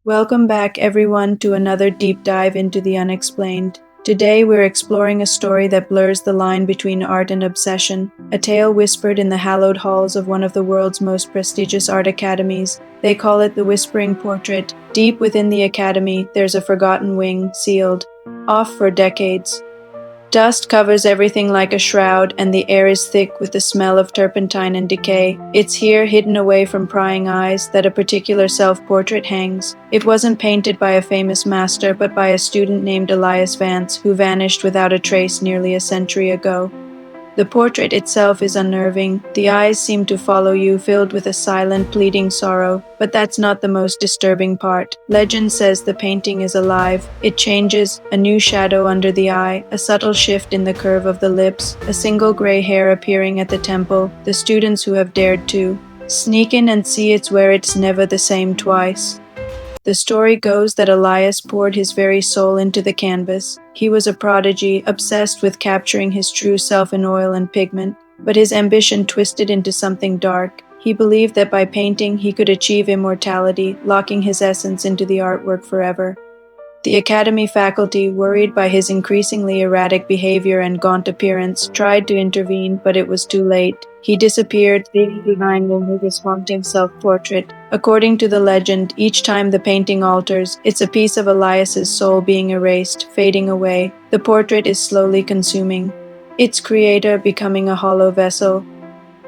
Welcome back, everyone, to another deep dive into the unexplained. Today, we're exploring a story that blurs the line between art and obsession, a tale whispered in the hallowed halls of one of the world's most prestigious art academies. They call it the Whispering Portrait. Deep within the academy, there's a forgotten wing, sealed off for decades. Dust covers everything like a shroud, and the air is thick with the smell of turpentine and decay. It's here, hidden away from prying eyes, that a particular self-portrait hangs. It wasn't painted by a famous master, but by a student named Elias Vance, who vanished without a trace nearly a century ago. The portrait itself is unnerving. The eyes seem to follow you, filled with a silent, pleading sorrow. But that's not the most disturbing part. Legend says the painting is alive. It changes, a new shadow under the eye, a subtle shift in the curve of the lips, a single gray hair appearing at the temple. The students who have dared to sneak in and see it's where it's never the same twice. The story goes that Elias poured his very soul into the canvas. He was a prodigy, obsessed with capturing his true self in oil and pigment, but his ambition twisted into something dark. He believed that by painting he could achieve immortality, locking his essence into the artwork forever. The Academy faculty, worried by his increasingly erratic behavior and gaunt appearance, tried to intervene, but it was too late. He disappeared, leaving behind only this haunting self-portrait. According to the legend, each time the painting alters, it's a piece of Elias's soul being erased, fading away. The portrait is slowly consuming, its creator becoming a hollow vessel.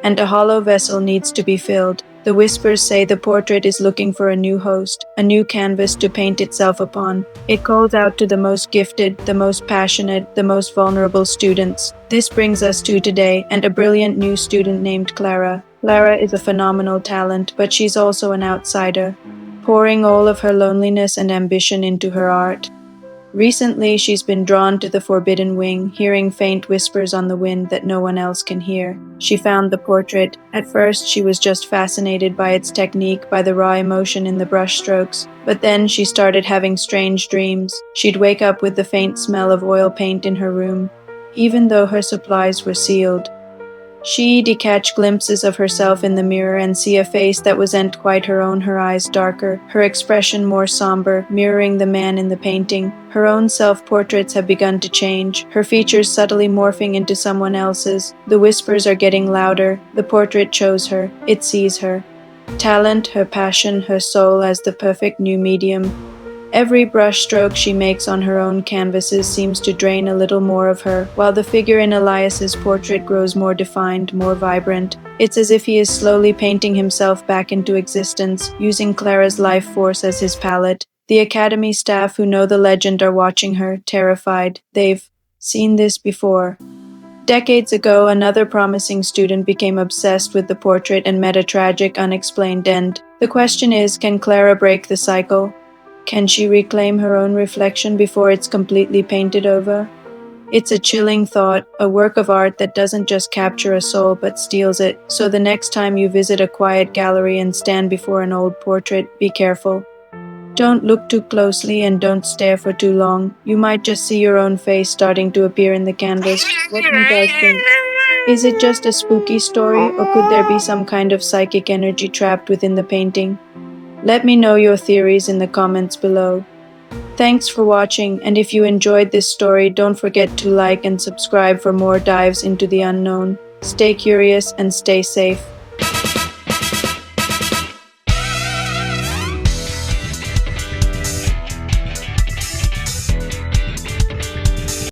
And a hollow vessel needs to be filled. The whispers say the portrait is looking for a new host, a new canvas to paint itself upon. It calls out to the most gifted, the most passionate, the most vulnerable students. This brings us to today, and a brilliant new student named Clara. Clara is a phenomenal talent, but she's also an outsider, pouring all of her loneliness and ambition into her art. Recently, she's been drawn to the Forbidden Wing, hearing faint whispers on the wind that no one else can hear. She found the portrait. At first, she was just fascinated by its technique, by the raw emotion in the brushstrokes. But then she started having strange dreams. She'd wake up with the faint smell of oil paint in her room, even though her supplies were sealed. She'd catch glimpses of herself in the mirror and see a face that wasn't quite her own, her eyes darker, her expression more somber, mirroring the man in the painting. Her own self-portraits have begun to change, her features subtly morphing into someone else's. The whispers are getting louder. The portrait chose her. It sees her talent, her passion, her soul as the perfect new medium. Every brushstroke she makes on her own canvases seems to drain a little more of her, while the figure in Elias's portrait grows more defined, more vibrant. It's as if he is slowly painting himself back into existence, using Clara's life force as his palette. The Academy staff who know the legend are watching her, terrified. They've seen this before. Decades ago, another promising student became obsessed with the portrait and met a tragic, unexplained end. The question is, can Clara break the cycle? Can she reclaim her own reflection before it's completely painted over? It's a chilling thought, a work of art that doesn't just capture a soul but steals it. So the next time you visit a quiet gallery and stand before an old portrait, be careful. Don't look too closely and don't stare for too long. You might just see your own face starting to appear in the canvas. What do you guys think? Is it just a spooky story, or could there be some kind of psychic energy trapped within the painting? Let me know your theories in the comments below. Thanks for watching, and if you enjoyed this story, don't forget to like and subscribe for more dives into the unknown. Stay curious and stay safe.